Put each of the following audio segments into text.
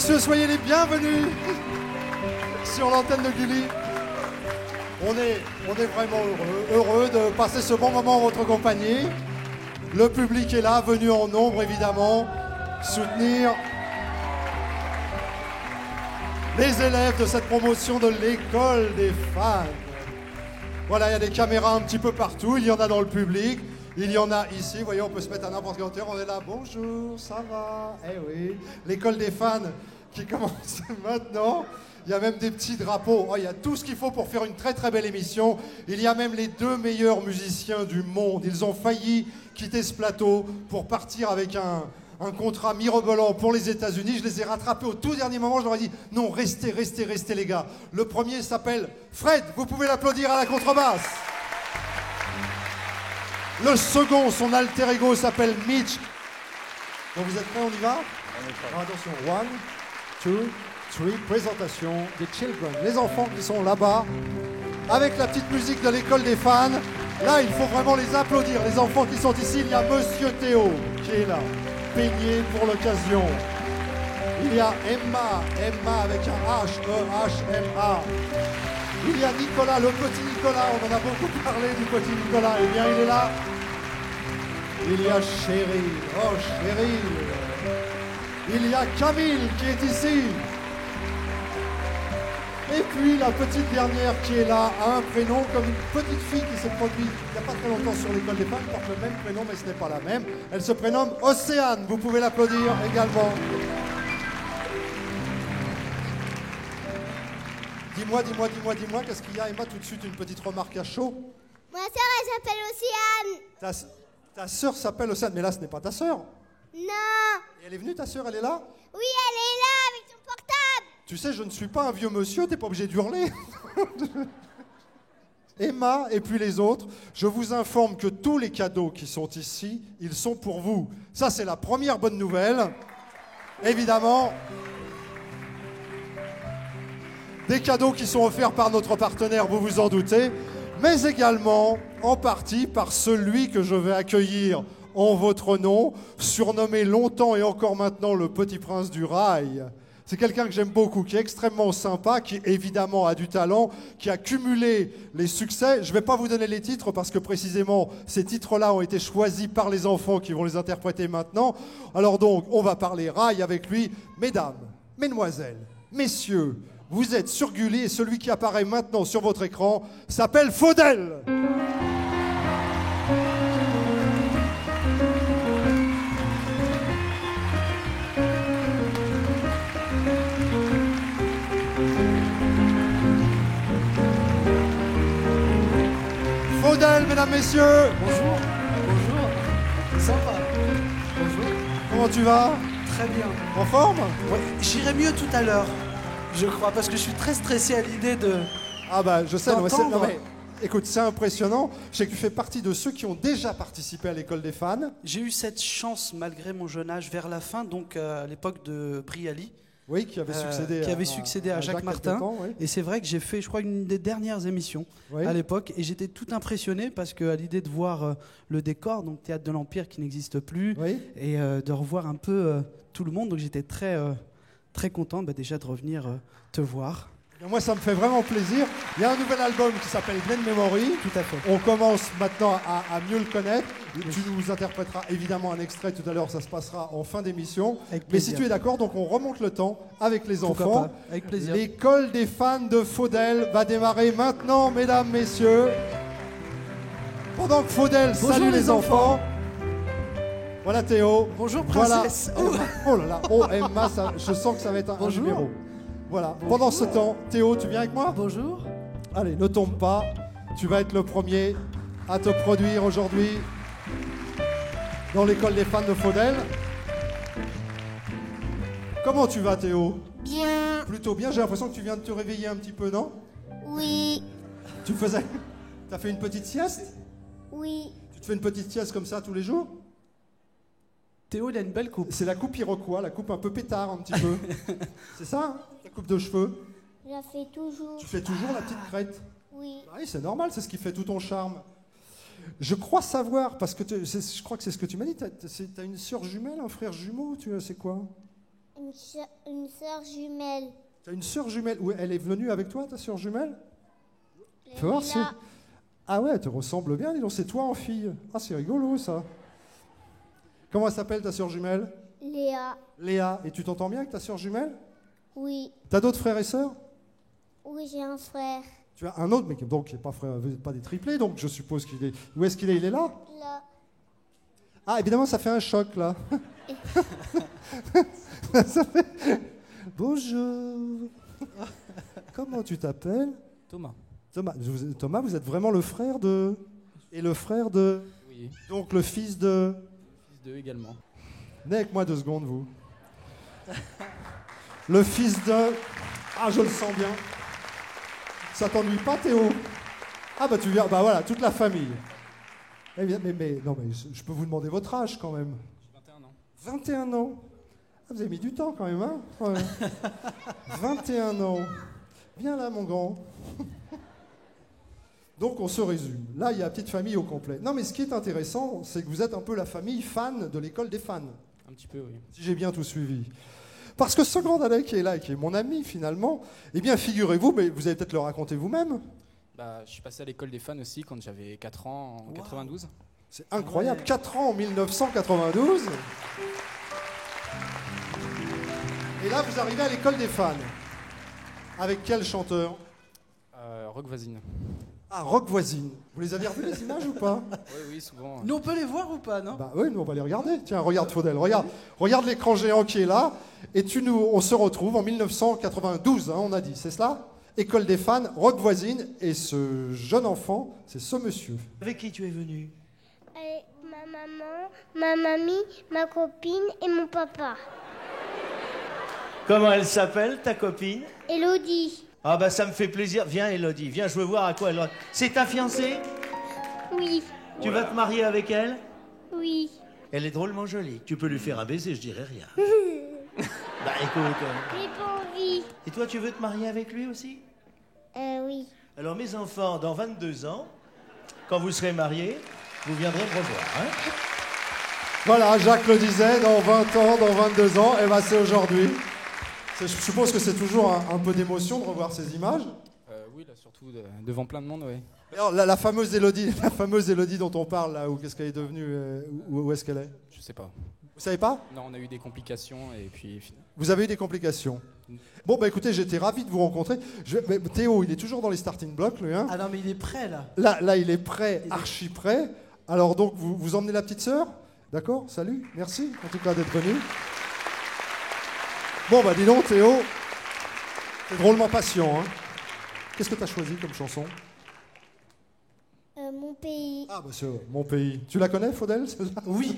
messieurs, soyez les bienvenus sur l'antenne de Gulli. On est vraiment heureux de passer ce bon moment en votre compagnie. Le public est là, venu en nombre évidemment, soutenir les élèves de cette promotion de l'école des fans. Voilà, il y a des caméras un petit peu partout, il y en a dans le public, il y en a ici, vous voyez, on peut se mettre à n'importe quelle hauteur, on est là, bonjour, ça va, eh oui, l'école des fans qui commence maintenant. Il y a même des petits drapeaux. Oh, il y a tout ce qu'il faut pour faire une très très belle émission. Il y a même les 2 meilleurs musiciens du monde. Ils ont failli quitter ce plateau pour partir avec un contrat mirobolant pour les États-Unis. Je les ai rattrapés au tout dernier moment. Je leur ai dit non, restez les gars. Le premier s'appelle Fred. Vous pouvez l'applaudir à la contrebasse. Le second, son alter ego, s'appelle Mitch. Bon, vous êtes prêts, on y va? Alors, attention, 1, 2, 3, présentation des children, les enfants qui sont là-bas, avec la petite musique de l'école des fans. Là, il faut vraiment les applaudir, les enfants qui sont ici. Il y a Monsieur Théo qui est là, peigné pour l'occasion. Il y a Emma avec un H, E-H-M-A. Il y a Nicolas, le petit Nicolas, on en a beaucoup parlé du petit Nicolas. Eh bien, il est là. Il y a Cheryl, oh Cheryl. Il y a Camille qui est ici. Et puis la petite dernière qui est là a un prénom comme une petite fille qui s'est produite il n'y a pas très longtemps sur l'école des fans, porte le même prénom mais ce n'est pas la même. Elle se prénomme Océane, vous pouvez l'applaudir également. Dis-moi, qu'est-ce qu'il y a, Emma, tout de suite une petite remarque à chaud. Ma sœur, elle s'appelle Océane. Ta sœur s'appelle Océane, mais là ce n'est pas ta sœur. Non. Et elle est venue ta sœur, elle est là? Oui, elle est là avec son portable. Tu sais, je ne suis pas un vieux monsieur, t'es pas obligé d'hurler. Emma et puis les autres, je vous informe que tous les cadeaux qui sont ici, ils sont pour vous. Ça, c'est la première bonne nouvelle. Évidemment, des cadeaux qui sont offerts par notre partenaire, vous vous en doutez, mais également en partie par celui que je vais accueillir en votre nom, surnommé longtemps et encore maintenant le Petit Prince du Rail. C'est quelqu'un que j'aime beaucoup, qui est extrêmement sympa, qui évidemment a du talent, qui a cumulé les succès. Je ne vais pas vous donner les titres parce que précisément ces titres-là ont été choisis par les enfants qui vont les interpréter maintenant. Alors donc, on va parler rail avec lui. Mesdames, mesdemoiselles, messieurs, vous êtes sur Gulli et celui qui apparaît maintenant sur votre écran s'appelle Faudel. Faudel, mesdames, messieurs. Bonjour. Sympa. Bonjour. Comment tu vas? Très bien. En forme? Ouais, j'irai mieux tout à l'heure, je crois, parce que je suis très stressé à l'idée de... Ah bah, je sais, non, d'entendre. mais écoute, c'est impressionnant. Je sais que tu fais partie de ceux qui ont déjà participé à l'école des fans. J'ai eu cette chance, malgré mon jeune âge, vers la fin, donc à l'époque de Brialy. Oui, qui avait succédé à Jacques Martin. Temps, oui. Et c'est vrai que j'ai fait, je crois, une des dernières émissions Oui. à l'époque. Et j'étais tout impressionné parce qu'à l'idée de voir le décor, donc Théâtre de l'Empire qui n'existe plus, Oui. et de revoir un peu tout le monde. Donc j'étais très, très content déjà de revenir te voir. Moi, ça me fait vraiment plaisir. Il y a un nouvel album qui s'appelle Glen Memory. Tout à fait. On commence maintenant à mieux le connaître. Tu nous interpréteras évidemment un extrait tout à l'heure, ça se passera en fin d'émission. Mais si tu es d'accord, donc on remonte le temps avec les Pourquoi enfants. pas. Avec plaisir. L'école des fans de Faudel va démarrer maintenant, mesdames, messieurs. Pendant que Faudel salue les enfants. Voilà Théo. Bonjour Voilà. princesse. Oh là là, oh Emma, je sens que ça va être un Bonjour. numéro. Voilà. Bonjour. Pendant ce temps, Théo, tu viens avec moi? Bonjour. Allez, ne tombe pas. Tu vas être le premier à te produire aujourd'hui dans l'école des fans de Faudel. Comment tu vas, Théo? Bien. Plutôt bien. J'ai l'impression que tu viens de te réveiller un petit peu, non? Oui. Tu faisais... T'as fait une petite sieste? Oui. Tu te fais une petite sieste comme ça tous les jours? Théo, il a une belle coupe. C'est la coupe Iroquois, la coupe un peu pétard un petit peu. C'est ça, hein, la coupe de cheveux? Je la fais toujours. Tu fais toujours la petite crête? Oui. Oui, c'est normal, c'est ce qui fait tout ton charme. Je crois savoir, parce que je crois que c'est ce que tu m'as dit, t'as une sœur jumelle, un frère jumeau, c'est quoi? Une sœur jumelle. Tu as une sœur jumelle. Où elle est venue avec toi, ta sœur jumelle? Fais voir si... Léla. Ah ouais, elle te ressemble bien, dis donc, c'est toi en fille. Ah, c'est rigolo, ça. Comment elle s'appelle, ta sœur jumelle? Léa. Léa. Et tu t'entends bien avec ta sœur jumelle? Oui. T'as d'autres frères et sœurs? Oui, j'ai un frère. Tu as un autre, mais donc qui n'est pas frère, pas des triplés, donc je suppose qu'il est... Où est-ce qu'il est? Il est là? Là. Ah, évidemment, ça fait un choc, là. Ça fait... Bonjour. Comment tu t'appelles? Thomas. Thomas, vous êtes vraiment le frère de... Et le frère de... Oui. Donc le fils de... Fils d'eux également. Venez avec moi 2 secondes, vous. Le fils de... Ah, je le sens bien. Ça t'ennuie pas, Théo? Ah, bah tu viens... Bah voilà, toute la famille. Eh bien, non, mais je peux vous demander votre âge, quand même. J'ai 21 ans. 21 ans. Ah, vous avez mis du temps, quand même, hein? Ouais. 21 ans. Viens là, mon grand. Donc, on se résume. Là, il y a la petite famille au complet. Non, mais ce qui est intéressant, c'est que vous êtes un peu la famille fan de l'école des fans. Un petit peu, oui. Si j'ai bien tout suivi. Parce que ce grand Alain qui est là et qui est mon ami finalement, eh bien figurez-vous, mais vous allez peut-être le raconter vous-même. Bah, je suis passé à l'école des fans aussi quand j'avais 4 ans en 92. C'est incroyable, Ouais. 4 ans en 1992. Et là vous arrivez à l'école des fans. Avec quel chanteur? Rock voisine. Ah, Rock voisine. Vous les avez revus les images ou pas? Oui, oui, souvent. Nous, on peut les voir ou pas, non? Bah oui, nous on va les regarder. Tiens, regarde Faudel, regarde l'écran géant qui est là. Et on se retrouve en 1992, hein, on a dit, c'est cela? École des fans, Rock voisine, et ce jeune enfant, c'est ce monsieur. Avec qui tu es venu? Avec ma maman, ma mamie, ma copine et mon papa. Comment elle s'appelle, ta copine? Elodie. Ah bah ça me fait plaisir. Viens Elodie, viens, je veux voir à quoi elle... C'est ta fiancée? Oui. Tu vas te marier avec elle? Oui. Elle est drôlement jolie. Tu peux lui faire un baiser, je dirais rien. Bah écoute... J'ai pas envie. Et toi, tu veux te marier avec lui aussi? Oui. Alors mes enfants, dans 22 ans, quand vous serez mariés, vous viendrez me revoir, hein? Voilà, Jacques le disait, dans 20 ans, dans 22 ans, et ben c'est aujourd'hui. Je suppose que c'est toujours un peu d'émotion de revoir ces images. Oui, là, surtout devant plein de monde, oui. Alors, la fameuse Élodie dont on parle, là, où qu'est-ce qu'elle est devenue, où est-ce qu'elle est? Je sais pas. Vous savez pas? Non, on a eu des complications et puis... Vous avez eu des complications. Bon, bah écoutez, j'étais ravi de vous rencontrer. Mais Théo, il est toujours dans les starting blocks, lui. Hein. Ah non, mais il est prêt, là. Là, il est prêt, archi prêt. Alors donc, vous emmenez la petite sœur? D'accord? Salut, merci en tout cas d'être venu. Bon, bah dis donc, Théo, t'es drôlement patient. Hein. Qu'est-ce que t'as choisi comme chanson? Mon pays. Ah, bah c'est Mon pays. Tu la connais, Faudel? Oui.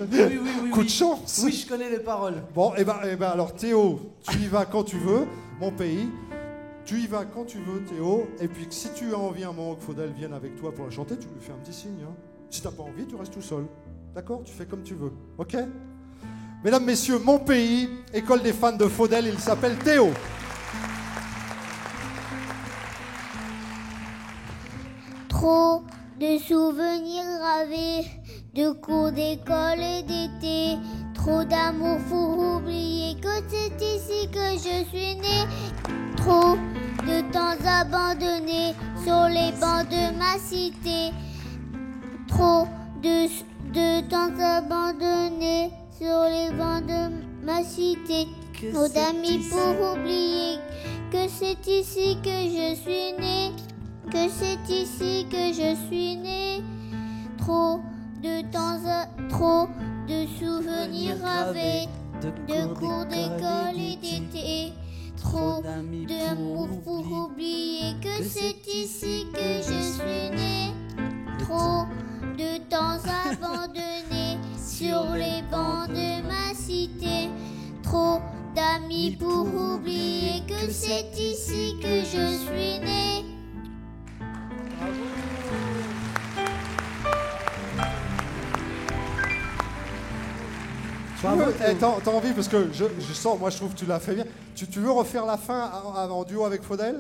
Coup de chance. Oui, je connais les paroles. Bon, et ben alors Théo, tu y vas quand tu veux, mon pays. Tu y vas quand tu veux, Théo. Et puis si tu as envie un moment que Faudel vienne avec toi pour la chanter, tu lui fais un petit signe. Hein. Si t'as pas envie, tu restes tout seul. D'accord? Tu fais comme tu veux. Ok? Mesdames, messieurs, mon pays, école des fans de Faudel, il s'appelle Théo. Trop de souvenirs gravés, de cours d'école et d'été. Trop d'amour pour oublier que c'est ici que je suis née. Trop de temps abandonné sur les bancs de ma cité. Trop de temps abandonné sur les bancs de ma cité. Trop d'amis pour oublier que c'est ici que je suis née. Que c'est ici que je suis née. Trop de souvenirs gravés, de cours d'école et d'été. Trop d'amour pour oublier que c'est ici que je suis née. Trop de temps abandonné sur les bancs de ma cité. Trop d'amis pour oublier que c'est ici que je suis née. T'as envie, parce que je sens, moi je trouve que tu l'as fait bien. Tu veux refaire la fin en duo avec Faudel?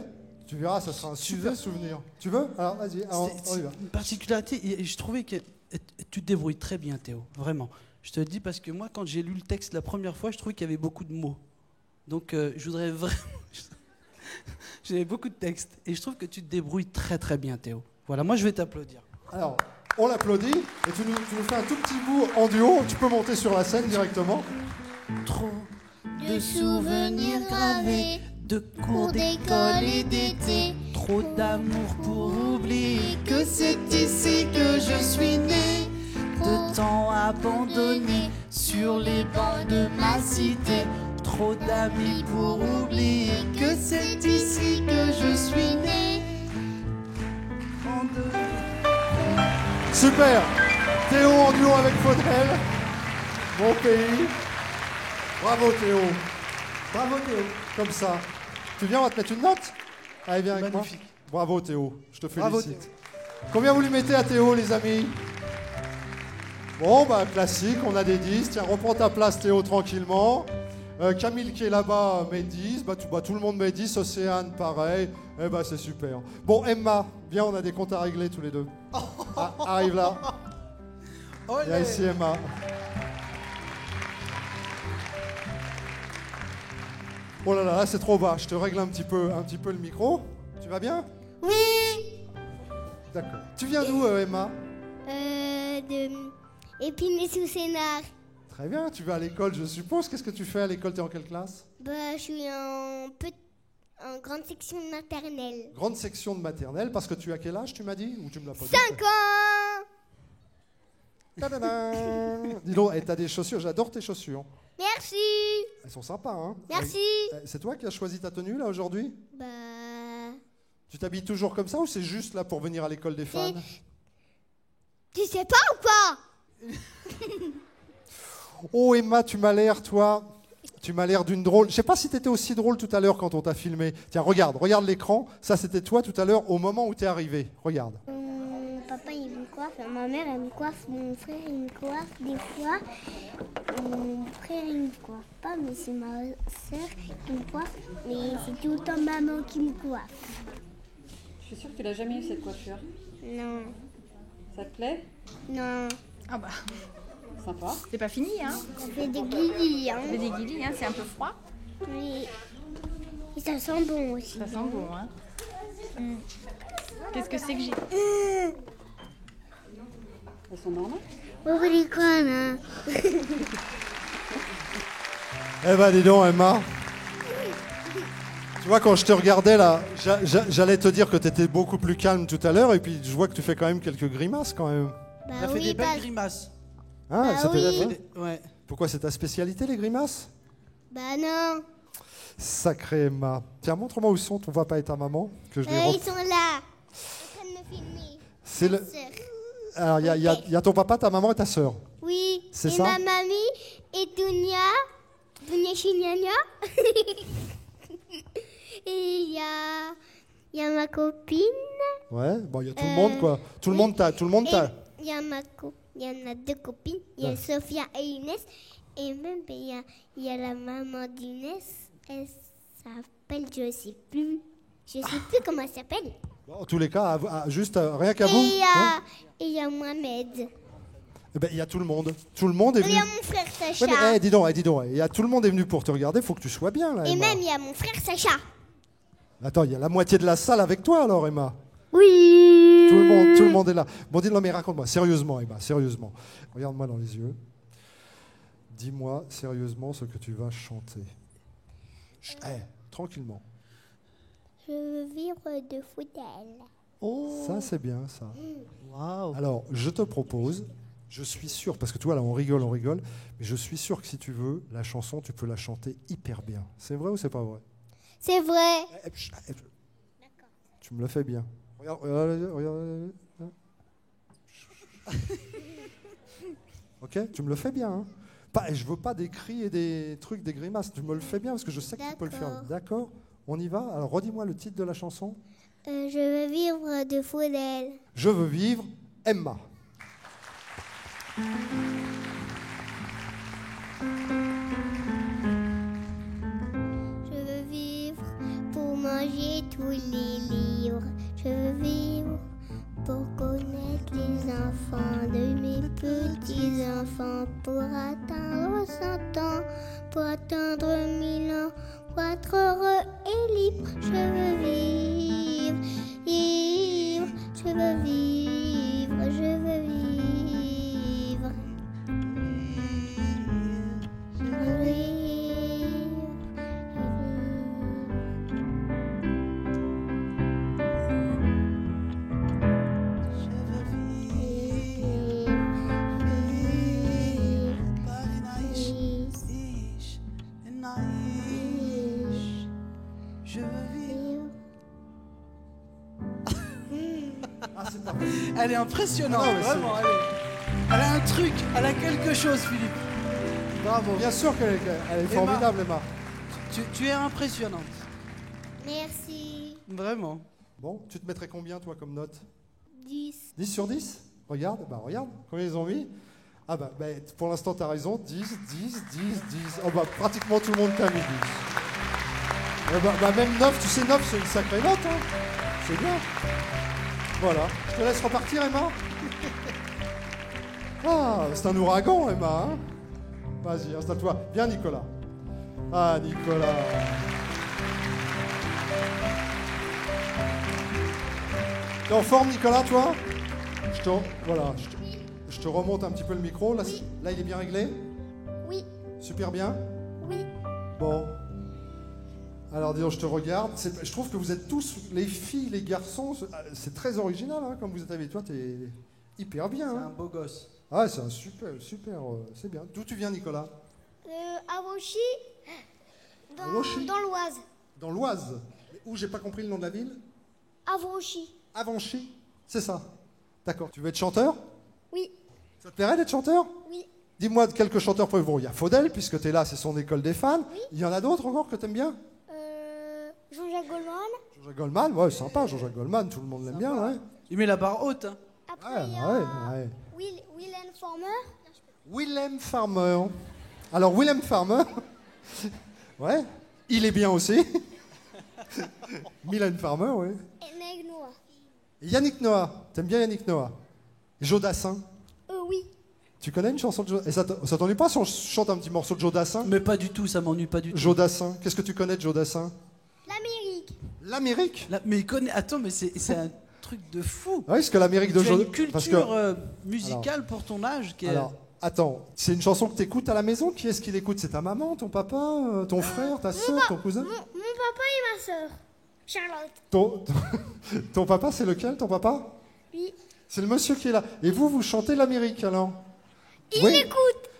Tu verras, ça sera un super souvenir. Tu veux? Alors vas-y, on y va. Une particularité, et je trouvais que tu te débrouilles très bien, Théo, vraiment. Je te le dis parce que moi, quand j'ai lu le texte la première fois, je trouvais qu'il y avait beaucoup de mots. Donc, je voudrais vraiment... J'ai beaucoup de textes et je trouve que tu te débrouilles très très bien, Théo. Voilà, moi je vais t'applaudir. Alors, on l'applaudit et tu nous fais un tout petit bout en duo. Tu peux monter sur la scène directement. Trop De souvenirs gravés, de cours d'école et d'été, trop d'amour pour oublier que c'est ici que je suis né. De temps abandonné sur les bancs de ma cité, trop d'amis pour oublier que c'est ici que je suis né. Super. Théo en duo avec Faudel. Mon pays. Bravo Théo. Bravo Théo. Comme ça. Tu viens, on va te mettre une note. Allez, viens avec Magnifique. moi. Bravo Théo. Je te félicite. Bravo, Théo. Combien vous lui mettez à Théo, les amis? Bon, bah classique, on a des 10. Tiens, reprends ta place Théo tranquillement. Camille qui est là-bas met 10. Tout le monde met 10. Océane, pareil. Eh bah c'est super. Bon, Emma, viens, on a des comptes à régler tous les deux. Ah, arrive là. Viens ici, Emma. Oh là là, c'est trop bas. Je te règle un petit peu le micro. Tu vas bien? Oui. D'accord. Tu viens d'où, Emma? De Épinay-sous-Sénart. Très bien. Tu vas à l'école, je suppose. Qu'est-ce que tu fais à l'école? T'es en quelle classe? Bah, je suis en grande section maternelle. Grande section de maternelle, parce que tu as quel âge, tu m'as dit? Ou tu me l'as pas dit? 5 ans. Tadadam. Dis donc, t'as des chaussures. J'adore tes chaussures. Merci. Elles sont sympas, hein? Merci. C'est toi qui as choisi ta tenue, là, aujourd'hui? Bah, Tu t'habilles toujours comme ça ou c'est juste là pour venir à l'école des fans? tu sais pas ou pas? Oh Emma, tu m'as l'air, toi, tu m'as l'air d'une drôle. Je sais pas si t'étais aussi drôle tout à l'heure quand on t'a filmé. Tiens, regarde l'écran. Ça, c'était toi tout à l'heure au moment où t'es arrivé. Regarde. Mon papa, il me coiffe. Ma mère, elle me coiffe. Mon frère, il me coiffe des fois. Mon frère, il me coiffe pas, mais c'est ma soeur qui me coiffe. Mais c'est tout le temps maman qui me coiffe. Je suis sûre que tu l'as jamais eu cette coiffure. Non, Ça te plaît? non. Ah bah, Sympa. c'est pas fini, hein. Ça fait des guillis, hein. Ça fait des guillis, hein. C'est un peu froid. Oui. Et ça sent bon aussi. Ça sent bon, hein. Qu'est-ce que c'est que j'ai? Elles sont normales. Vous voulez quoi, là? Eh ben, dis donc, Emma. Tu vois, quand je te regardais là, j'allais te dire que t'étais beaucoup plus calme tout à l'heure, et puis je vois que tu fais quand même quelques grimaces quand même. Bah Ça fait oui, des belles bah, grimaces. Hein, Bah ça fait- oui. Ouais. Pourquoi c'est ta spécialité, les grimaces? bah non. Sacré Emma. Tiens, montre-moi où sont ton papa et ta maman, que je les Ils sont là. En train de me filmer. C'est le... Sœur. Alors, il y a ton papa, ta maman et ta sœur. Oui. C'est et ça ma mamie et Dunia Chignagna. Et il y a ma copine. Ouais, bon, il y a tout le monde, quoi. Tout le monde t'a... Il y en a deux copines. Il y a Ouais. Sophia et Inès. Et même il y a la maman d'Inès. Elle s'appelle, je sais plus comment elle s'appelle. Bon, en tous les cas, juste rien qu'à Et vous. il y a Mohamed. Eh ben, il y a tout le monde. Tout le monde est Et il venu. y a mon frère Sacha. Ouais, mais, dis donc, il y a tout le monde est venu pour te regarder. Faut que tu sois bien, là, Et Emma. même il y a mon frère Sacha. Attends, il y a la moitié de la salle avec toi, alors, Emma. Oui. Tout le monde est là. Bon, dis-le, mais raconte-moi, sérieusement, Emma, sérieusement. Regarde-moi dans les yeux. Dis-moi sérieusement ce que tu vas chanter. Tranquillement. Je veux vivre de foudel. Ça, c'est bien, ça. Waouh. Alors, je te propose, je suis sûr, parce que toi, là, on rigole, mais je suis sûr que si tu veux, la chanson, tu peux la chanter hyper bien. C'est vrai ou c'est pas vrai? C'est vrai. Tu me le fais bien. Regarde. Ok, tu me le fais bien. Hein. Je veux pas des cris et des trucs, des grimaces. Tu me le fais bien parce que je sais que tu peux le faire. D'accord? On y va? Alors, redis-moi le titre de la chanson. Je veux vivre de foudel. Je veux vivre, Emma. Je veux vivre pour manger tous les livres. Je veux vivre pour connaître les enfants de mes petits-enfants, pour atteindre 100 ans, pour atteindre 1000 ans, pour être heureux et libre. Je veux vivre, vivre, je veux vivre, je veux vivre. Je veux vivre. Je veux vivre. Ah, c'est parfait. Elle est impressionnante, Non, mais c'est- vraiment. Elle a un truc, elle a quelque chose, Philippe. Bravo. Bien sûr qu'elle est formidable, Emma. Tu es impressionnante. Merci. Vraiment. Bon, tu te mettrais combien, toi, comme note? 10. 10 sur 10? Regarde, regarde, combien ils ont mis? Ah pour l'instant, tu as raison, 10, 10, 10, 10. Oh pratiquement tout le monde t'a mis 10. Même 9, tu sais, 9, c'est une sacrée note, hein. C'est bien. Voilà. Je te laisse repartir, Emma. Ah, c'est un ouragan, Emma, hein. Vas-y, installe-toi. Viens, Nicolas. Ah, Nicolas. T'es en forme, Nicolas, toi? Je te remonte un petit peu le micro. Là, Oui. là, il est bien réglé? Oui, Super bien? oui. Bon. Alors, disons, je te regarde. Je trouve que vous êtes tous, les filles, les garçons, c'est très original, hein, comme vous êtes habillés. Toi, t'es hyper bien. C'est Hein. un beau gosse. Ah, c'est un super, c'est bien. D'où tu viens, Nicolas? À Vauchy, À Vauchy dans l'Oise. Dans l'Oise. Où j'ai pas compris le nom de la ville? À Vauchy. Avanchy. C'est ça. D'accord. Tu veux être chanteur? Oui, Ça te plairait d'être chanteur? oui. Dis-moi de quelques chanteurs. Bon, il y a Faudel, puisque tu es là, c'est son école des fans. Oui. Il y en a d'autres encore que tu aimes bien? Jean-Jacques Goldman. Jean-Jacques Goldman, ouais, sympa, Jean-Jacques Goldman, tout le monde l'aime bien, ouais. Il met la barre haute. Hein. Après, il y Ouais, a ouais. Willem Farmer. Willem Farmer. Alors, Willem Farmer, ouais, il est bien aussi. Mylène Farmer, oui. Et Meg Noah. Et Yannick Noah, t'aimes bien Yannick Noah? Joe Dassin, Oui. tu connais une chanson de Joe? Et ça t'ennuie pas si on chante un petit morceau de Joe Dassin? Mais pas du tout, ça m'ennuie pas du tout. Joe Dassin, qu'est-ce que tu connais de Joe Dassin? L'Amérique. L'Amérique? Mais il connaît. Attends, mais c'est un truc de fou. Oui, parce que l'Amérique de Tu as Joe... une culture musicale pour ton âge qui est. Alors, attends, c'est une chanson que tu écoutes à la maison? Qui est-ce qui l'écoute? C'est ta maman, ton papa, ton frère, ta soeur, ton cousin? Mon papa et ma sœur. Charlotte. Ton papa, c'est lequel, ton papa? Oui. C'est le monsieur qui est là. Et vous chantez l'Amérique, alors? Il Oui. l'écoute.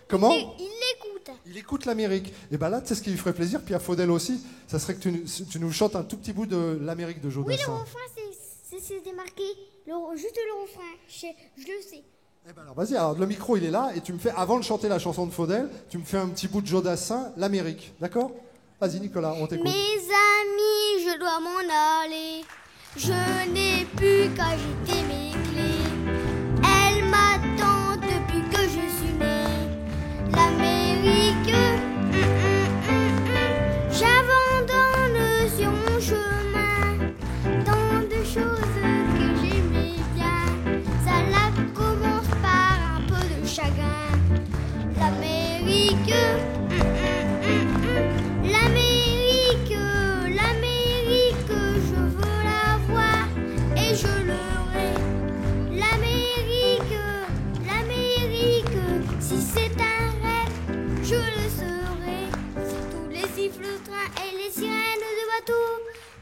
Comment? Il l'écoute. Il écoute l'Amérique. Et ben là, tu sais ce qui lui ferait plaisir, puis à Faudel aussi, ça serait que tu nous chantes un tout petit bout de l'Amérique de Joe Oui, le Dassin. refrain, c'est démarqué. Juste le refrain. Je le sais. Eh ben alors, vas-y, alors le micro, il est là, et tu me fais, avant de chanter la chanson de Faudel, tu me fais un petit bout de Joe Dassin, l'Amérique. D'accord? Vas-y, Nicolas, on t'écoute. Mes amis, je dois m'en aller. Je n'ai plus qu'à jeter mes clés. Elle m'attend depuis que je suis née. L'Amérique, j'abandonne sur mon chemin tant de choses que j'aimais bien. Ça là commence par un peu de chagrin. L'Amérique, l'Amérique, je veux la voir et je l'aurai. L'Amérique, si c'est un rêve, je le serai. Tous les sifflotins et les sirènes de bateau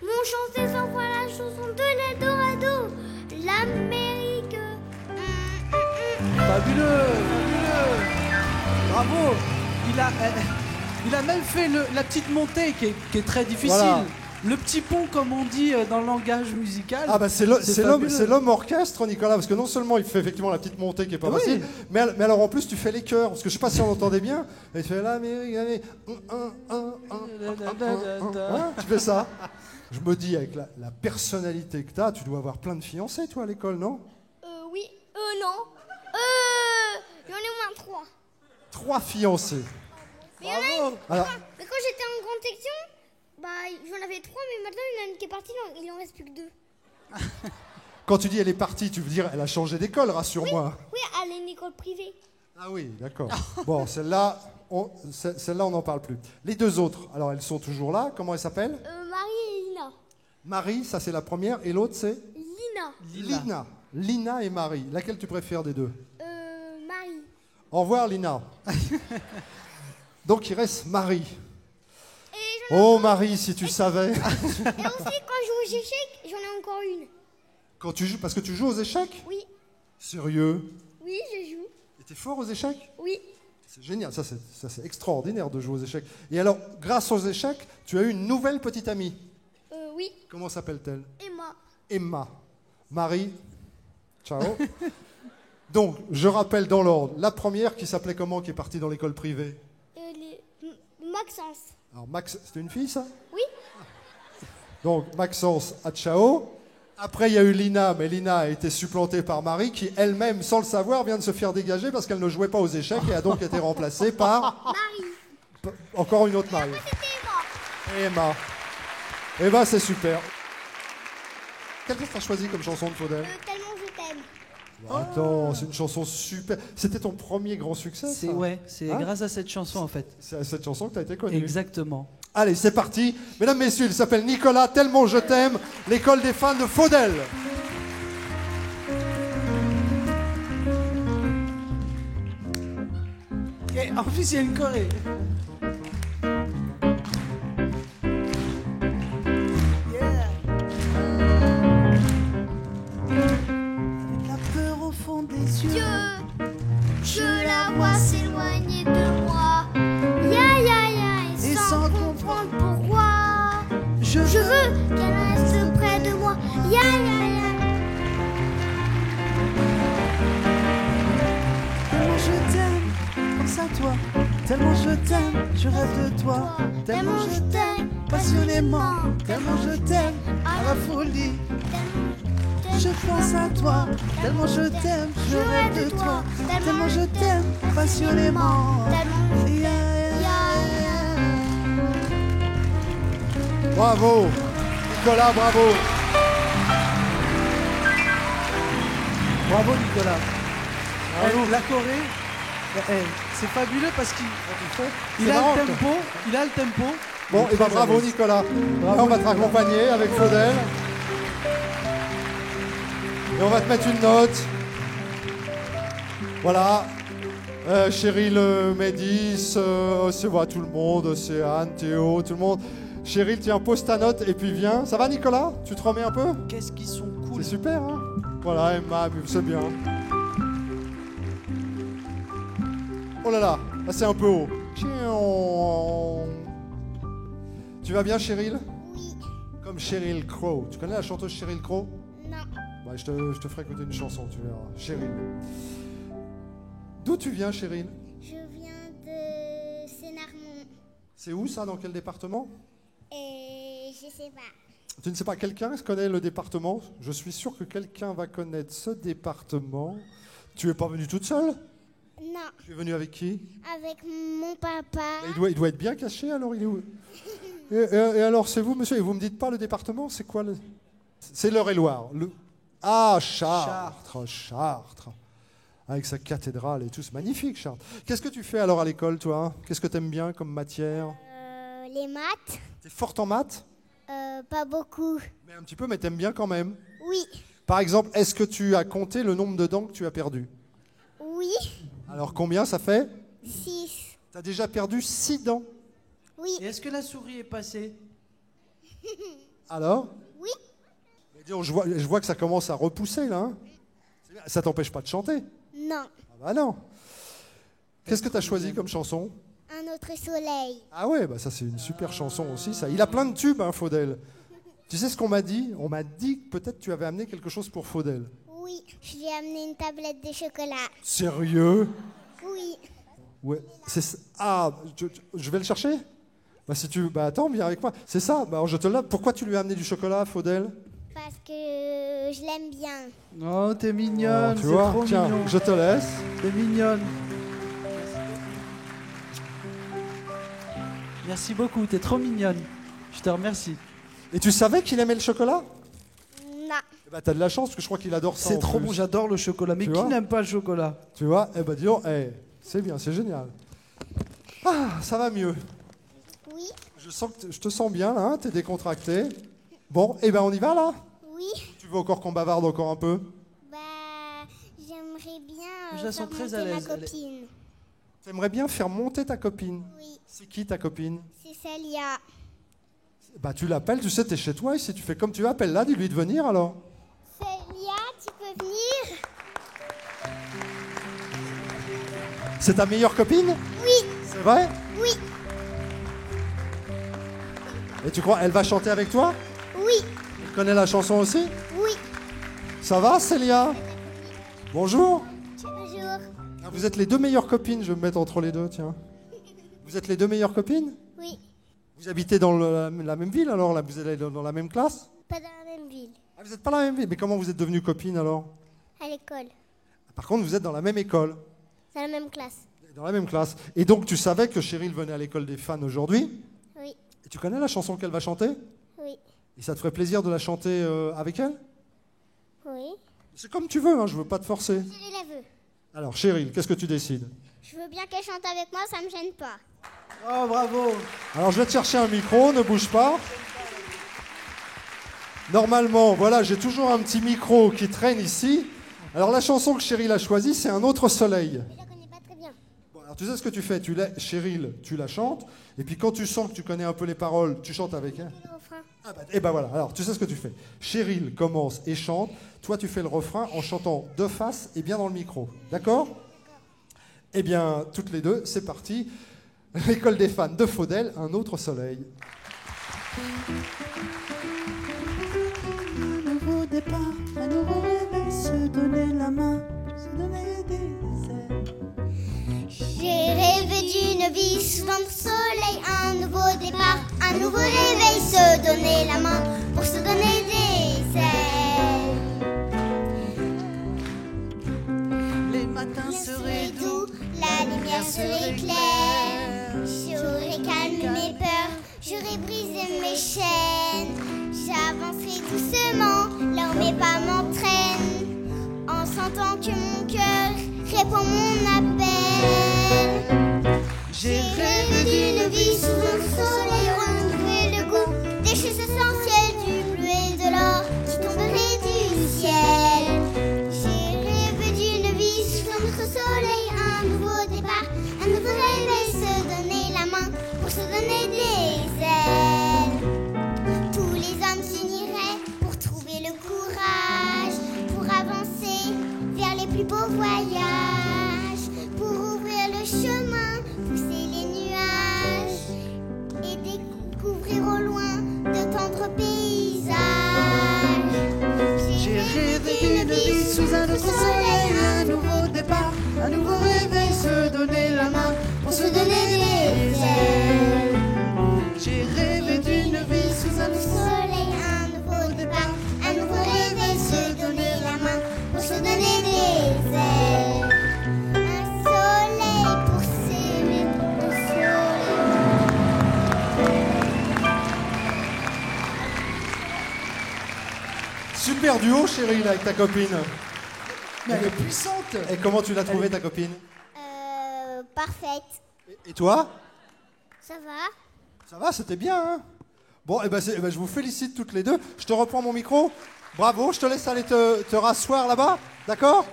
m'ont chanté 100 fois la chanson de l'Eldorado. L'Amérique. Fabuleux, fabuleux. Bravo. Il a même fait la petite montée qui est très difficile. Voilà. Le petit pont, comme on dit dans le langage musical. Ah bah c'est fabuleux. l'homme orchestre, Nicolas, parce que non seulement il fait effectivement la petite montée qui est pas Oui. facile, mais alors en plus tu fais les chœurs, parce que je sais pas si on entendait bien, et tu fais l'Amérique, tu fais ça. Je me dis, avec la personnalité que t'as, tu dois avoir plein de fiancés, toi, à l'école, non? Oui. Non. J'en ai au moins 3. 3 fiancés. Mais il y en a une. Alors, Mais quand j'étais en grande section, j'en avais 3, mais maintenant il y en a une qui est partie, il en reste plus que 2. Quand tu dis elle est partie, tu veux dire elle a changé d'école, rassure-moi. Oui, elle est une école privée. Ah oui, d'accord. Bon, celle-là, on n'en parle plus. Les deux autres, alors elles sont toujours là. Comment elles s'appellent? Marie et Lina. Marie, ça c'est la première, et l'autre c'est Lina. Lina. Lina et Marie. Laquelle tu préfères des deux? Marie. Au revoir, Lina. Donc il reste Marie. Oh Marie, si tu savais. Et aussi, quand je joue aux échecs, j'en ai encore une. Quand tu joues, parce que tu joues aux échecs? Oui. Sérieux? Oui, je joue. Et t'es fort aux échecs? Oui. C'est génial, ça c'est extraordinaire de jouer aux échecs. Et alors, grâce aux échecs, tu as eu une nouvelle petite amie. Oui. Comment s'appelle-t-elle? Emma. Emma. Marie, ciao. Donc, je rappelle dans l'ordre, la première qui s'appelait comment, qui est partie dans l'école privée? Maxence. Alors, Max, c'était une fille, ça? Oui. Donc, Maxence à ciao. Après, il y a eu Lina, mais Lina a été supplantée par Marie, qui elle-même, sans le savoir, vient de se faire dégager parce qu'elle ne jouait pas aux échecs et a donc été remplacée par... Marie. Encore une autre Marie. C'était Emma. Emma. Eh ben, c'est super. Quelle que tu as choisi comme chanson de Faudel? Tellement je t'aime. Attends, c'est une chanson super. C'était ton premier grand succès, ça? C'est Hein? grâce à cette chanson en fait. C'est à cette chanson que tu as été connu. Exactement. Allez, c'est parti. Mesdames, messieurs, il s'appelle Nicolas, tellement je t'aime, l'école des fans de Faudel. Et en plus, il y a une choré. La peur au fond des yeux. Je la vois s'éloigner de moi. Ya ya ya, et sans comprendre pourquoi. Je veux qu'elle reste près de moi. Ya ya ya. Tellement je t'aime, pense à toi. Tellement je t'aime, je rêve de toi. Tellement je t'aime, passionnément. Tellement je t'aime, à la folie. Je pense à toi, tellement je t'aime, je rêve de toi. Tellement je t'aime, passionnément. Yeah, yeah. Bravo. Nicolas, bravo. Bravo Nicolas. Bravo. La Corée, c'est fabuleux parce qu'il C'est a marrant, le tempo, il a le tempo. Bon, Il est et ben très à bravo l'aise. Nicolas. Bravo, Là, on va te Nicolas. raccompagner avec Faudel. Et on va te mettre une note. Voilà. Cheryl, Médis, c'est voilà, tout le monde, c'est Anne, Théo, tout le monde. Cheryl, tiens, pose ta note et puis viens. Ça va Nicolas? Tu te remets un peu? Qu'est-ce qu'ils sont cool. C'est super, hein? Voilà, Emma, c'est bien. Oh là là, là c'est un peu haut. Tu vas bien, Cheryl? Oui. Comme Sheryl Crow. Tu connais la chanteuse Sheryl Crow? Non. Bah, je te ferai écouter une chanson, tu verras. Cheryl. D'où tu viens, Cheryl? Je viens de Sénarmont. C'est où ça? Dans quel département? Et je sais pas. Tu ne sais pas, quelqu'un connaît le département? Je suis sûr que quelqu'un va connaître ce département. Tu es pas venue toute seule? Non. Tu es venue avec qui? Avec mon papa. Il doit être bien caché, alors il est où? Et alors, c'est vous, monsieur? Et vous me dites pas le département? C'est quoi le... C'est l'Eure-et-Loire. Ah, Chartres. Chartres. Avec sa cathédrale et tout, c'est magnifique, Chartres. Qu'est-ce que tu fais alors à l'école, toi? Qu'est-ce que tu aimes bien comme matière? Les maths. T'es forte en maths? Pas beaucoup. Mais un petit peu, mais t'aimes bien quand même. Oui. Par exemple, est-ce que tu as compté le nombre de dents que tu as perdu? Oui. Alors combien ça fait? 6. T'as déjà perdu 6 dents. Oui. Et est-ce que la souris est passée? Alors? Oui. Mais dis donc, je vois que ça commence à repousser là. Hein. C'est bien. Ça t'empêche pas de chanter? Non. Ah bah non. Qu'est-ce que t'as choisi comme chanson? Un autre soleil. Ah ouais, bah ça c'est une super chanson aussi. Ça. Il a plein de tubes, hein, Faudel. Tu sais ce qu'on m'a dit? On m'a dit que peut-être tu avais amené quelque chose pour Faudel. Oui. Je lui ai amené une tablette de chocolat. Sérieux? Oui. Ouais. Ah, je vais le chercher? Bah si tu... Bah attends, viens avec moi. C'est ça, bah alors je te l'ai. Pourquoi tu lui as amené du chocolat, Faudel? Parce que je l'aime bien. Oh, t'es mignonne, tu c'est vois? trop Tiens, mignon. je te laisse. T'es mignonne. Merci beaucoup, t'es trop mignonne. Je te remercie. Et tu savais qu'il aimait le chocolat? Non. Bah, t'as de la chance, parce que je crois qu'il adore ça. C'est en trop plus. bon, j'adore le chocolat. Mais Tu qui vois n'aime pas le chocolat? Tu vois? Eh ben, dis donc, c'est bien, c'est génial. Ah, ça va mieux. Oui, Je te sens bien, là, hein, t'es décontracté. Bon, eh ben, on y va, là? oui. Tu veux encore qu'on bavarde encore un peu? Bah, j'aimerais bien Je la sens faire très à monter ma l'aise, elle est- copine. T'aimerais bien faire monter ta copine. Oui, C'est qui ta copine? c'est Célia. Bah, tu l'appelles, tu sais, t'es chez toi, ici, tu fais comme tu veux, appelle-la, dis-lui de venir, alors. Célia, tu peux venir? C'est ta meilleure copine? Oui, C'est vrai? oui, Et tu crois, elle va chanter avec toi? oui, Elle connaît la chanson aussi? oui. Ça va, Célia? Bonjour. Bonjour. Ah, vous êtes les deux meilleures copines, je vais me mettre entre les deux, tiens. Vous êtes les deux meilleures copines? Oui, Vous habitez dans la même ville, alors, là, vous êtes dans la même classe? pas dans la même ville. Ah, vous n'êtes pas dans la même ville, mais comment vous êtes devenues copines, alors? À l'école, Par contre, vous êtes dans la même école, dans la même classe. dans la même classe. Et donc, tu savais que Cheryl venait à l'école des fans aujourd'hui? Oui, Et tu connais la chanson qu'elle va chanter? oui, Et ça te ferait plaisir de la chanter avec elle? oui. C'est comme tu veux, hein, je veux pas te forcer. Je la veux. Alors, Cheryl, qu'est-ce que tu décides? Je veux bien qu'elle chante avec moi, ça me gêne pas. Oh, bravo. Alors, je vais te chercher un micro, ne bouge pas. Normalement, voilà, j'ai toujours un petit micro qui traîne ici. Alors, la chanson que Cheryl a choisie, c'est Un autre soleil. Je la connais pas très bien. Bon, alors, tu sais ce que tu fais? Cheryl, tu la chantes. Et puis, quand tu sens que tu connais un peu les paroles, tu chantes avec elle. Le refrain. Ah bah, et ben voilà, alors tu sais ce que tu fais. Cheryl commence et chante. Toi, tu fais le refrain en chantant de face et bien dans le micro. D'accord? Eh bien, toutes les deux, c'est parti. L'école des fans de Faudel, Un autre soleil. Un nouveau départ, un nouveau réveil, se donner la main, se donner des ailes. J'ai rêvé d'une vie sous le soleil, un nouveau départ, un nouveau réveil, se donner la main pour se donner des ailes. Les matins seraient doux, la lumière serait claire. J'aurais calmé mes peurs, j'aurais brisé mes chaînes. J'avancerai doucement, là où mes pas m'entraînent, en sentant que mon cœur répond mon appel. j'ai Rêvé d'une vie sous le soleil, renouveler le goût des choses essentielles, du bleu et de l'or qui tomberait du ciel. J'ai rêvé d'une vie sous notre soleil, un nouveau départ, un nouveau réveil, se donner la main pour se donner des ailes. Tous les hommes s'uniraient pour trouver le courage, pour avancer vers les plus beaux voyages, pour ouvrir le chemin, pousser les nuages et découvrir au loin de tendres paysages. J'ai rêvé d'une vie sous un autre soleil, un nouveau départ, un nouveau réveil, se donner la main pour se donner des ailes. J'ai rêvé d'une vie sous un Le autre soleil, un nouveau départ, un nouveau réveil, se donner la main pour se donner des ailes. Un soleil pour s'aimer, un soleil. Super duo, Cheryl, avec ta copine. Mais elle est puissante. Et comment tu l'as trouvée, ta copine? Parfaite. Et toi? Ça va? Ça va, c'était bien, hein? Bon, je vous félicite toutes les deux. Je te reprends mon micro. Bravo, je te laisse aller te rasseoir là-bas, d'accord?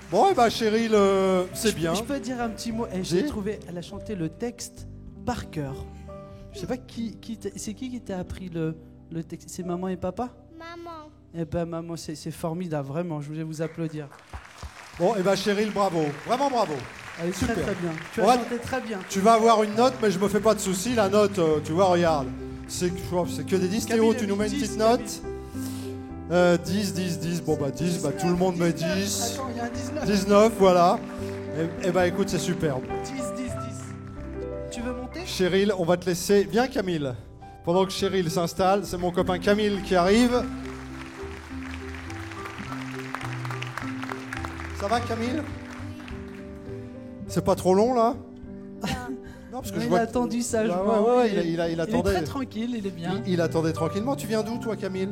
Bon, Cheryl, c'est bien. Je peux dire un petit mot. Dis. J'ai trouvé, elle a chanté le texte par cœur. Je sais pas c'est qui t'a appris le texte? C'est maman et papa? Maman. Eh ben maman, c'est formidable, vraiment. Je voulais vous applaudir. Bon, Cheryl, bravo. Vraiment bravo. Elle est très Super. très bien. Tu as Ouais. chanté très bien. Tu vas avoir une note, mais je me fais pas de soucis. La note, tu vois, regarde. C'est que des 10. Théo, Camille, tu nous mets une 10, petite note. 10, 10, 10. Bon, 10, tout le monde met 10. Attends, il y a un 19. 19, voilà. Écoute, c'est superbe. 10, 10, 10. Tu veux monter? Cheryl, on va te laisser. Viens, Camille. Pendant que Cheryl s'installe, c'est mon copain Camille qui arrive. Ça va, Camille? C'est pas trop long, là? Non, parce que je Il vois a que- attendu ça, je Bah vois. ouais, Oui, il est attendait. très tranquille, il est bien. Il attendait tranquillement. Tu viens d'où, toi, Camille?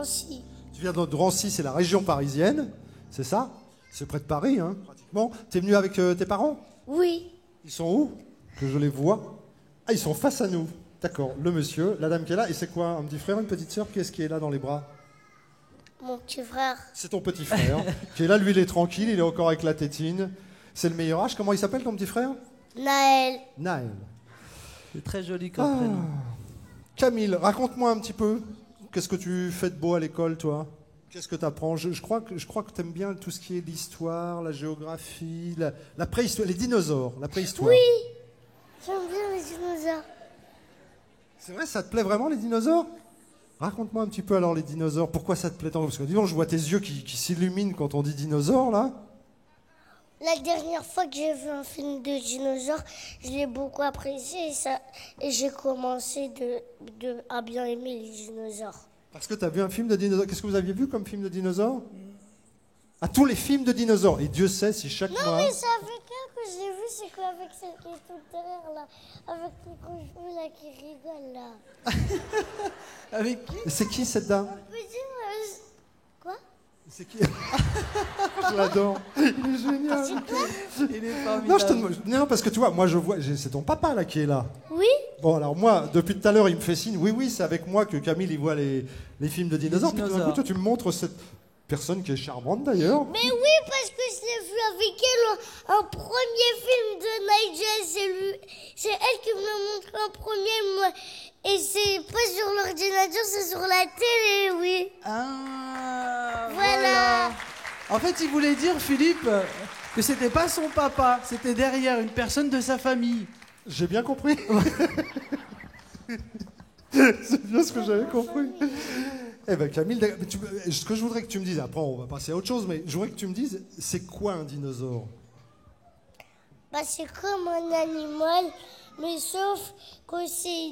Drancy. Tu viens de Drancy, c'est la région parisienne, c'est ça? C'est près de Paris, hein, pratiquement. T'es venu avec tes parents? Oui. Ils sont où? Que je les vois. Ah, ils sont face à nous. D'accord, le monsieur, la dame qui est là. Et c'est quoi? Un petit frère, une petite sœur? Qu'est-ce qui est là dans les bras? Mon petit frère. C'est ton petit frère, qui est là, lui, il est tranquille, il est encore avec la tétine. C'est le meilleur âge. Comment il s'appelle, ton petit frère? Naël. Naël. C'est très joli comme prénom. Camille, raconte-moi un petit peu. Qu'est-ce que tu fais de beau à l'école, toi? Qu'est-ce que tu apprends? Je crois que tu aimes bien tout ce qui est l'histoire, la géographie, la préhistoire, les dinosaures, la préhistoire. Oui. J'aime bien les dinosaures. C'est vrai, ça te plaît vraiment, les dinosaures? Raconte-moi un petit peu alors les dinosaures. Pourquoi ça te plaît tant? Parce que dis donc, je vois tes yeux qui s'illuminent quand on dit dinosaures, là. La dernière fois que j'ai vu un film de dinosaures, je l'ai beaucoup apprécié et j'ai commencé à bien aimer les dinosaures. Parce que tu as vu un film de dinosaures. Qu'est-ce que vous aviez vu comme film de dinosaures? Ah, tous les films de dinosaures. Et Dieu sait si chaque mois... Non, mais c'est avec elle que j'ai vu, c'est quoi avec celle qui est toute derrière, là. Avec les cochons, là, qui rigolent, là. Avec qui? C'est qui cette dame? On peut dire... Quoi? C'est qui? Je l'adore. Il est génial. Il est formidable. Non, je te demande... Non, parce que tu vois, moi je vois... C'est ton papa là qui est là. Oui. Bon, alors moi, depuis tout à l'heure, il me fait signe. Oui, oui, c'est avec moi que Camille, il voit les films de dinosaures. Puis tout d'un coup, toi, tu me montres cette personne qui est charmante d'ailleurs. Mais oui, parce que je l'ai vu avec elle un premier film de Nigel. C'est elle qui me montre un premier, moi. Et c'est pas sur l'ordinateur, c'est sur la télé, oui. Ah, Voilà. En fait, il voulait dire, Philippe, que c'était pas son papa, c'était derrière une personne de sa famille. J'ai bien compris. C'est bien ce que j'avais compris. Eh ben Camille, ce que je voudrais que tu me dises, après on va passer à autre chose, mais je voudrais que tu me dises, c'est quoi un dinosaure? Bah, c'est comme un animal, mais sauf que c'est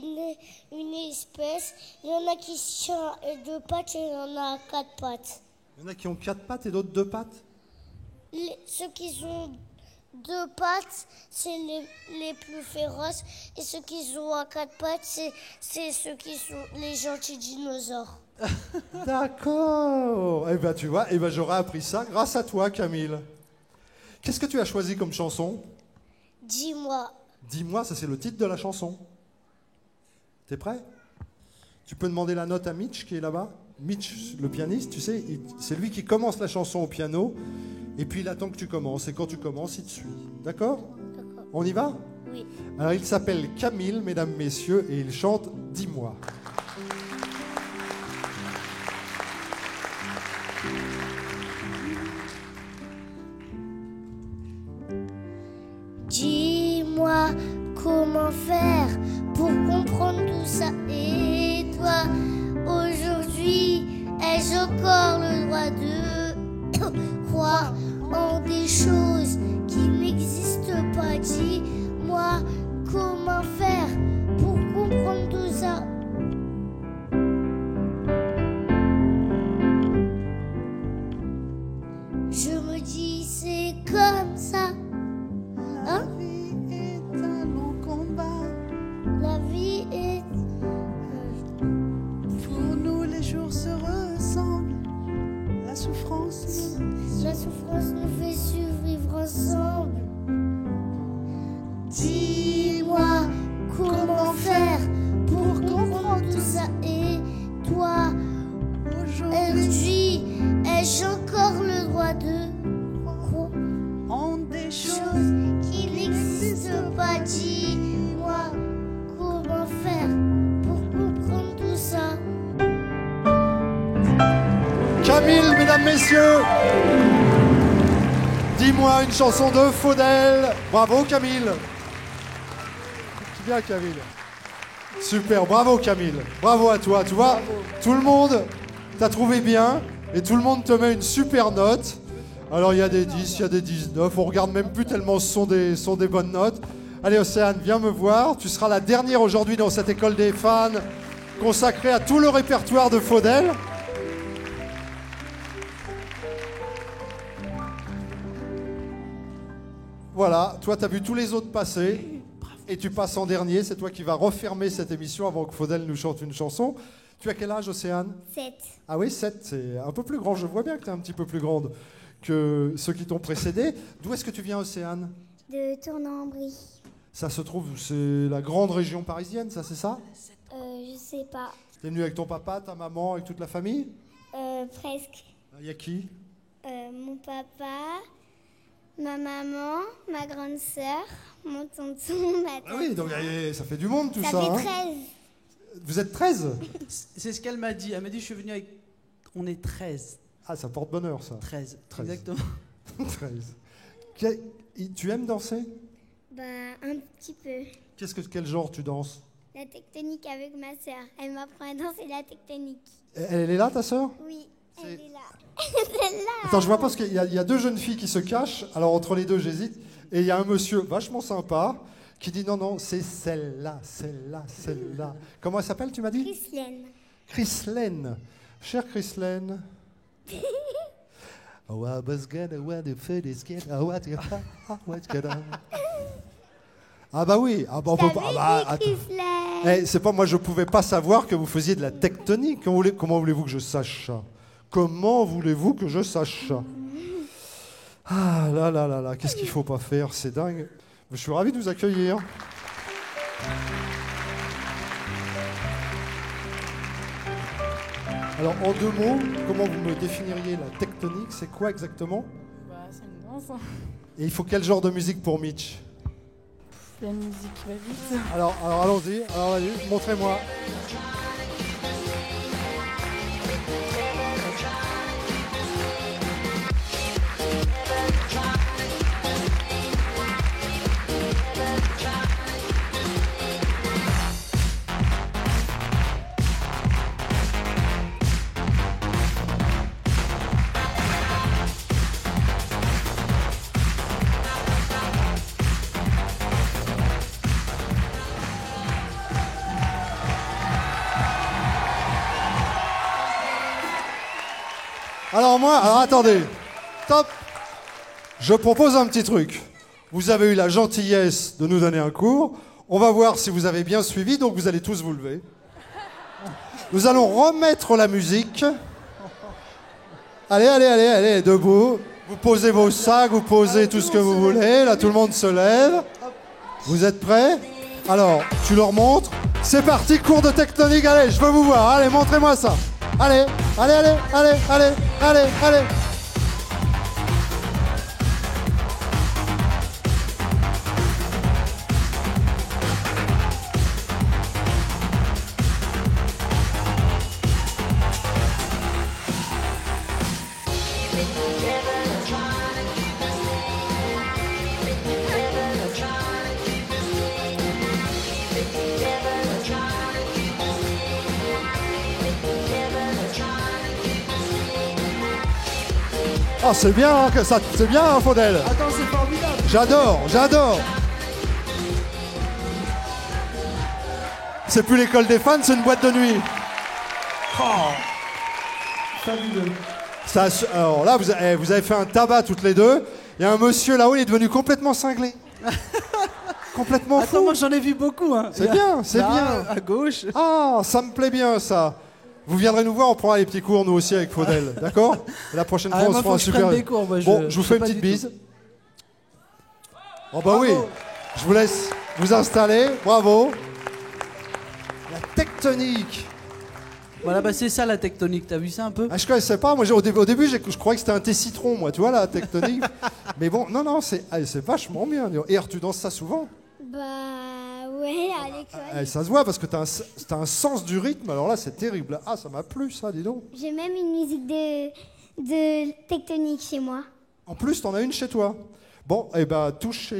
une espèce. Il y en a qui sont deux pattes et il y en a quatre pattes. Il y en a qui ont 4 pattes et d'autres 2 pattes? Ceux qui ont deux pattes, c'est les plus féroces. Et ceux qui ont à quatre pattes, c'est ceux qui sont les gentils dinosaures. D'accord. Eh ben tu vois, eh ben j'aurais appris ça grâce à toi, Camille. Qu'est-ce que tu as choisi comme chanson? Dis-moi. Dis-moi, ça c'est le titre de la chanson. T'es prêt? Tu peux demander la note à Mitch qui est là-bas. Mitch, le pianiste, tu sais, c'est lui qui commence la chanson au piano et puis il attend que tu commences. Et quand tu commences, il te suit. D'accord? D'accord. On y va? Oui. Alors il s'appelle Camille, mesdames, messieurs, et il chante Dis-moi. Dis-moi comment faire pour comprendre tout ça. Et toi, aujourd'hui, ai-je encore le droit de croire en des choses qui n'existent pas? Dis-moi comment faire pour comprendre tout ça. Je me dis c'est comme ça. Hein? La vie est un long combat. La vie est... Pour nous, les jours se ressemblent. La souffrance. La souffrance nous fait survivre ensemble. Dis-moi comment faire pour comprendre tout ça. Et toi, aujourd'hui, ai-je encore le droit de croire En des choses choses qui n'existent pas? Dis-moi comment faire pour comprendre tout ça. Camille, mesdames, messieurs. Dis-moi une chanson de Faudel. Bravo Camille. C'est bien Camille. Super, bravo Camille. Bravo à toi. Tu vois, tout le monde t'a trouvé bien et tout le monde te met une super note. Alors il y a des 10, il y a des 19. On regarde même plus tellement ce sont des bonnes notes. Allez Océane, viens me voir. Tu seras la dernière aujourd'hui dans cette école des fans consacrée à tout le répertoire de Faudel. Voilà, toi tu as vu tous les autres passer et tu passes en dernier, c'est toi qui vas refermer cette émission avant que Faudel nous chante une chanson. Tu as quel âge, Océane? 7. Ah oui, 7, c'est un peu plus grand. Je vois bien que tu es un petit peu plus grande que ceux qui t'ont précédé. D'où est-ce que tu viens, Océane? De Tournan-en-Brie. Ça se trouve, c'est la grande région parisienne, ça, c'est ça? Je sais pas. T'es venu avec ton papa, ta maman, avec toute la famille? Presque. Il y a qui? Mon papa, ma maman, ma grande sœur, mon tonton, ma tante. Ah oui, donc ça fait du monde tout ça. Ça fait hein. 13. Vous êtes 13? C'est ce qu'elle m'a dit. Elle m'a dit, je suis venu avec... On est 13. Ah, ça porte bonheur, ça. 13, 13. exactement. 13. Tu aimes danser? Bah, un petit peu. Quel genre tu danses? La tectonique avec ma sœur. Elle m'apprend à danser la tectonique. Elle est là, ta sœur? Oui, C'est- elle est là. Elle est là. Attends, je vois pas parce qu'il y a deux jeunes filles qui se cachent. Alors, entre les deux, j'hésite. Et il y a un monsieur vachement sympa qui dit non, c'est celle-là, celle-là, celle-là. Comment elle s'appelle, tu m'as dit? Chrislaine. Chrislaine. Chère Chrislaine. Oh, I was gonna want to fit this kid. Oh, what's gonna... Ah bah oui. Ah bah, on peut pas... Ah bah, attends. Chrislaine. C'est pas moi, je pouvais pas savoir que vous faisiez de la tectonique. Comment voulez-vous que je sache ça? Comment voulez-vous que je sache ça? Ah là là là là, qu'est-ce qu'il faut pas faire, c'est dingue. Je suis ravi de vous accueillir. Alors en 2 mots, comment vous me définiriez la tectonique? C'est quoi exactement? Bah, c'est une danse. Et il faut quel genre de musique pour Mitch? La musique va vite. Alors allons-y, alors allez, montrez-moi. Alors attendez, top. Je propose un petit truc. Vous avez eu la gentillesse de nous donner un cours. On va voir si vous avez bien suivi, donc vous allez tous vous lever. Nous allons remettre la musique. Allez, debout. Vous posez vos sacs, vous posez tout ce que vous voulez. Là, tout le monde se lève. Vous êtes prêts? Alors, tu leur montres. C'est parti, cours de tectonique. Allez, je veux vous voir. Allez, montrez-moi ça. Allez. Oh, c'est bien, hein, que ça, c'est bien, hein, Faudel. Attends, c'est formidable. J'adore. C'est plus l'école des fans, c'est une boîte de nuit. Fabuleux. Ça, alors là, vous avez fait un tabac toutes les deux. Il y a un monsieur là-haut, il est devenu complètement cinglé. Complètement fou. Attends, moi j'en ai vu beaucoup. Hein. C'est bien, c'est Là, bien. À gauche. Ah, ça me plaît bien, ça. Vous viendrez nous voir, on prendra les petits cours, nous aussi, avec Faudel. D'accord? La prochaine fois, on moi, se fera faut un que je super... prenne des cours, moi, Bon, je vous sais fais une pas petite du tout. bise. Oh bah oui. Je vous laisse vous installer. Bravo. La tectonique. Voilà, bah c'est ça la tectonique, t'as vu ça un peu? Ah, je connaissais pas. Moi, au début, je croyais que c'était un thé citron, moi, tu vois, la tectonique. Mais bon, non, c'est vachement bien. Et alors, tu danses ça souvent? Bah, ouais, à l'école. Ça se voit parce que t'as un sens du rythme. Alors là, c'est terrible. Ah, ça m'a plu, ça, dis donc. J'ai même une musique de tectonique chez moi. En plus, t'en as une chez toi. Bon, eh ben, touche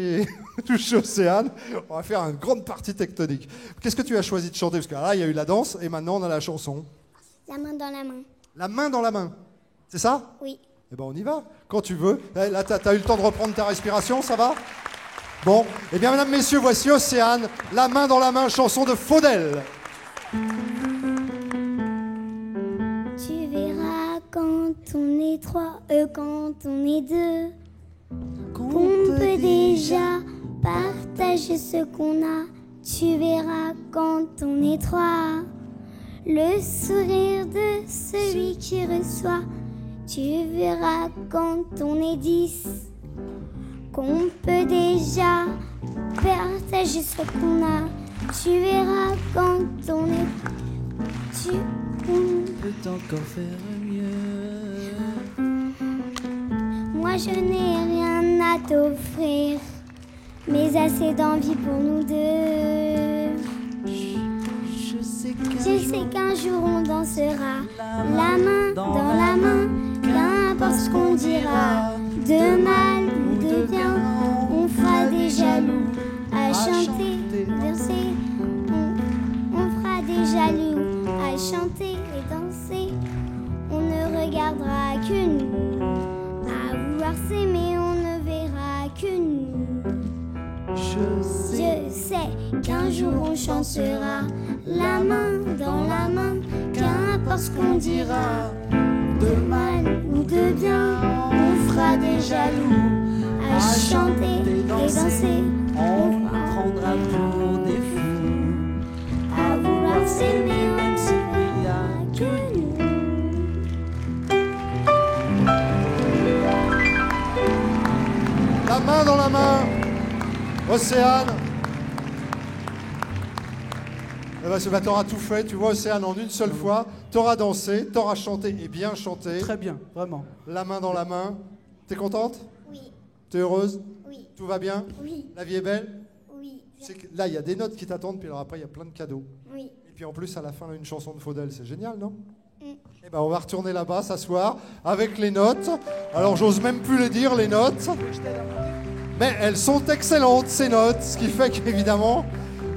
Océane. On va faire une grande partie tectonique. Qu'est-ce que tu as choisi de chanter? Parce que là, il y a eu la danse et maintenant, on a la chanson. La main dans la main. La main dans la main. C'est ça? Oui. Eh ben, on y va. Quand tu veux. Là, t'as eu le temps de reprendre ta respiration, ça va? Bon, eh bien, mesdames, messieurs, voici Océane. La main dans la main, chanson de Faudel. Tu verras quand on est quand on est deux, qu'on peut déjà partager ce qu'on a. Tu verras quand on est trois, le sourire de celui qui reçoit. Tu verras quand on est 10 qu'on peut déjà partager ce qu'on a. Tu verras quand on est... On peut encore faire mieux. Moi je n'ai rien à t'offrir, mais assez d'envie pour nous deux. Je sais qu'un jour on dansera la main dans la main, qu'importe ce qu'on dira, de mal ou de bien, on fera des jaloux à chanter, danser. On fera des jaloux à chanter et danser. On ne regardera que nous, à vouloir s'aimer, on ne verra que nous. Je sais qu'un jour on chantera la main dans la main, qu'importe ce qu'on dira, de mal ou de bien, on fera des jaloux à chanter et danser. On prendra pour des fous, à vouloir s'aimer, on ne verra que nous. La main dans la main, Océane. Eh ben, t'auras tout fait, tu vois, Océane, en une seule fois. T'auras dansé, t'auras chanté et bien chanté. Très bien, vraiment. La main dans la main. T'es contente? Oui, T'es heureuse? oui, Tout va bien? oui, La vie est belle? oui, Tu sais que là, il y a des notes qui t'attendent, puis alors après, il y a plein de cadeaux. oui. Et puis en plus, à la fin, là, une chanson de Faudel, c'est génial, non? Mm. Eh ben, on va retourner là-bas, s'asseoir, avec les notes. Alors, j'ose même plus les dire, les notes. Mais elles sont excellentes, ces notes, ce qui fait qu'évidemment...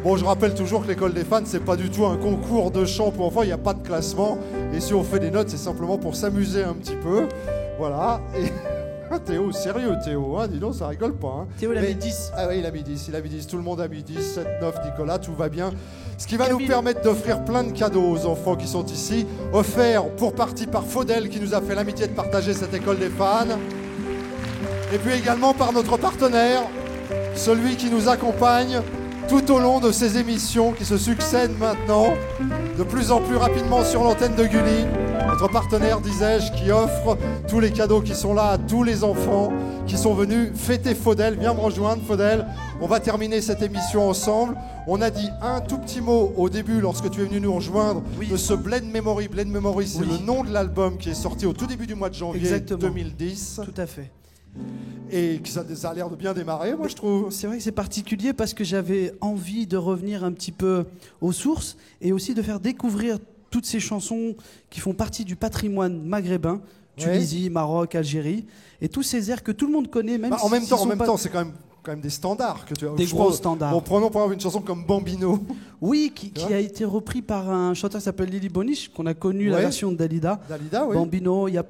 Bon, je rappelle toujours que l'école des fans, c'est pas du tout un concours de chant pour enfants, il n'y a pas de classement. Et si on fait des notes, c'est simplement pour s'amuser un petit peu. Voilà. Et... Théo, sérieux Théo, hein, dis donc, ça rigole pas. Hein. Théo, il a mis 10. Ah oui, il a mis 10, tout le monde a mis 10, 7, 9, Nicolas, tout va bien. Ce qui va nous permettre d'offrir plein de cadeaux aux enfants qui sont ici. Offert pour partie par Faudel qui nous a fait l'amitié de partager cette école des fans. Et puis également par notre partenaire, celui qui nous accompagne tout au long de ces émissions qui se succèdent maintenant, de plus en plus rapidement sur l'antenne de Gulli. Notre partenaire, disais-je, qui offre tous les cadeaux qui sont là à tous les enfants qui sont venus fêter Faudel. Viens me rejoindre, Faudel. On va terminer cette émission ensemble. On a dit un tout petit mot au début lorsque tu es venu nous rejoindre de ce Blend Memory. Blend Memory, c'est le nom de l'album qui est sorti au tout début du mois de janvier 2010. Tout à fait. Et que ça a l'air de bien démarrer, moi je trouve. C'est vrai que c'est particulier parce que j'avais envie de revenir un petit peu aux sources et aussi de faire découvrir toutes ces chansons qui font partie du patrimoine maghrébin, Tunisie, Maroc, Algérie, et tous ces airs que tout le monde connaît, même en même temps, c'est quand même des standards que tu as. Des gros standards. Bon, prenons par exemple une chanson comme Bambino. Oui, qui a été repris par un chanteur qui s'appelle Lili Boniche, qu'on a connu la version de Dalida. Dalida, oui. Bambino, il y a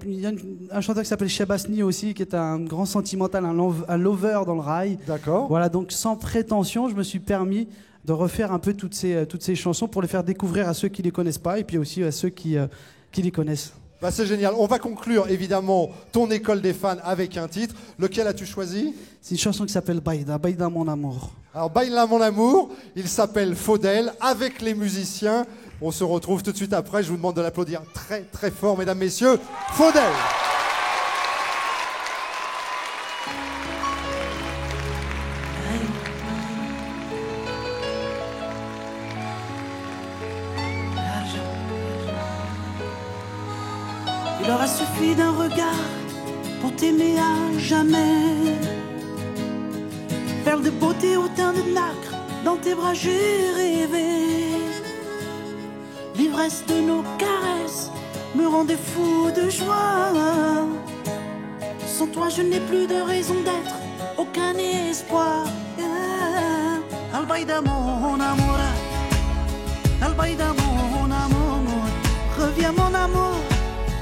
un chanteur qui s'appelle Chabasni aussi, qui est un grand sentimental, un lover dans le rail. D'accord. Voilà, donc sans prétention, je me suis permis de refaire un peu toutes ces chansons pour les faire découvrir à ceux qui les connaissent pas et puis aussi à ceux qui les connaissent. Bah c'est génial. On va conclure évidemment ton école des fans avec un titre. Lequel as-tu choisi? C'est une chanson qui s'appelle Baïda, Baïda mon amour. Alors Baïda mon amour, il s'appelle Faudel avec les musiciens. On se retrouve tout de suite après. Je vous demande de l'applaudir très très fort, mesdames, messieurs. Faudel. Il aura suffi d'un regard pour t'aimer à jamais. Perle de beauté au teint de nacre, dans tes bras j'ai rêvé. L'ivresse de nos caresses me rendait fou de joie. Sans toi je n'ai plus de raison d'être, aucun espoir. Al-Baïda mon amour, Al-Baïda mon amour, reviens mon amour.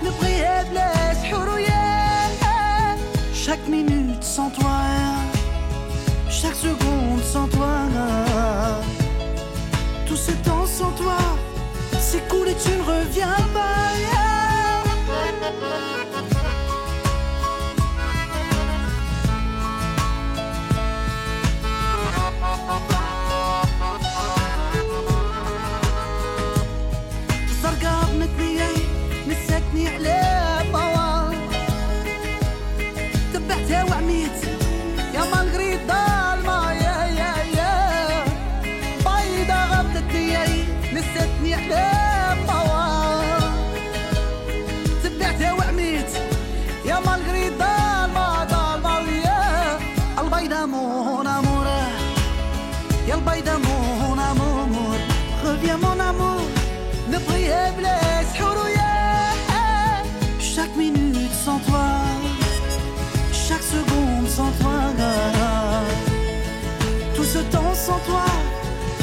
Ne priez blesse, chaque minute sans toi, chaque seconde sans toi, tout ce temps sans toi, s'écoule et tu ne reviens pas. Chaque minute sans toi, chaque seconde sans toi, tout ce temps sans toi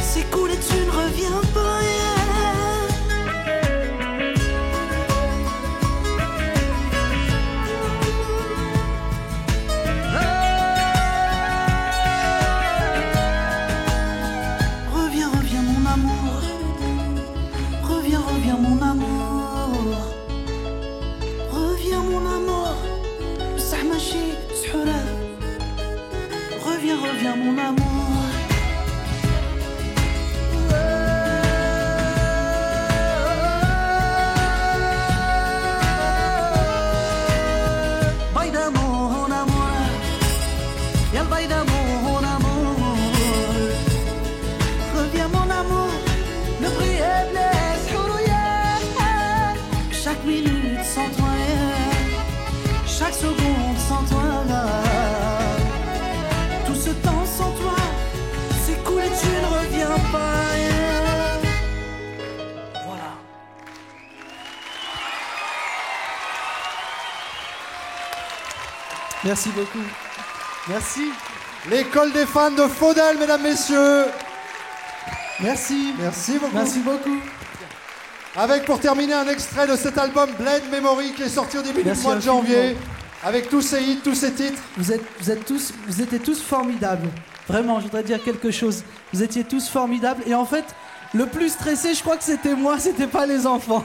s'écoule et tu ne reviens pas. Reviens, reviens mon amour, reviens, reviens mon amour, reviens mon amour, بصح ماشي سحورة. Reviens, reviens mon amour. Baïda mon amour, y'a le baïda mon amour. Reviens mon amour, ne brille blesse, chaque minute sans toi, chaque seconde sans toi, tout ce temps sans toi s'écoule et tu ne reviens pas. Voilà. Merci beaucoup. Merci. L'école des fans de Faudel, mesdames, messieurs. Merci. Merci beaucoup. Merci beaucoup. Avec pour terminer un extrait de cet album Blend Memory qui est sorti au début Merci du mois de janvier. infiniment. Avec tous ces hits, tous ces titres. Vous étiez tous formidables. Vraiment, je voudrais dire quelque chose. Vous étiez tous formidables. Et en fait, le plus stressé, je crois que c'était moi, c'était pas les enfants.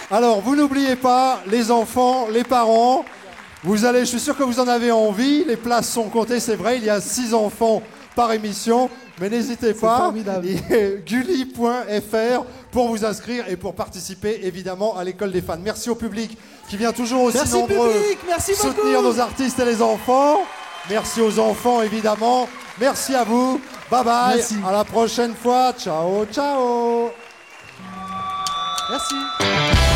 Alors, vous n'oubliez pas, les enfants, les parents, je suis sûr que vous en avez envie. Les places sont comptées, c'est vrai, il y a 6 enfants par émission. Mais n'hésitez pas, formidable. gulli.fr pour vous inscrire et pour participer évidemment à l'école des fans. Merci au public qui vient toujours aussi Merci nombreux public, merci soutenir beaucoup. nos artistes et les enfants. Merci aux enfants évidemment. Merci à vous. Bye bye. Merci. À la prochaine fois. Ciao, ciao. Merci.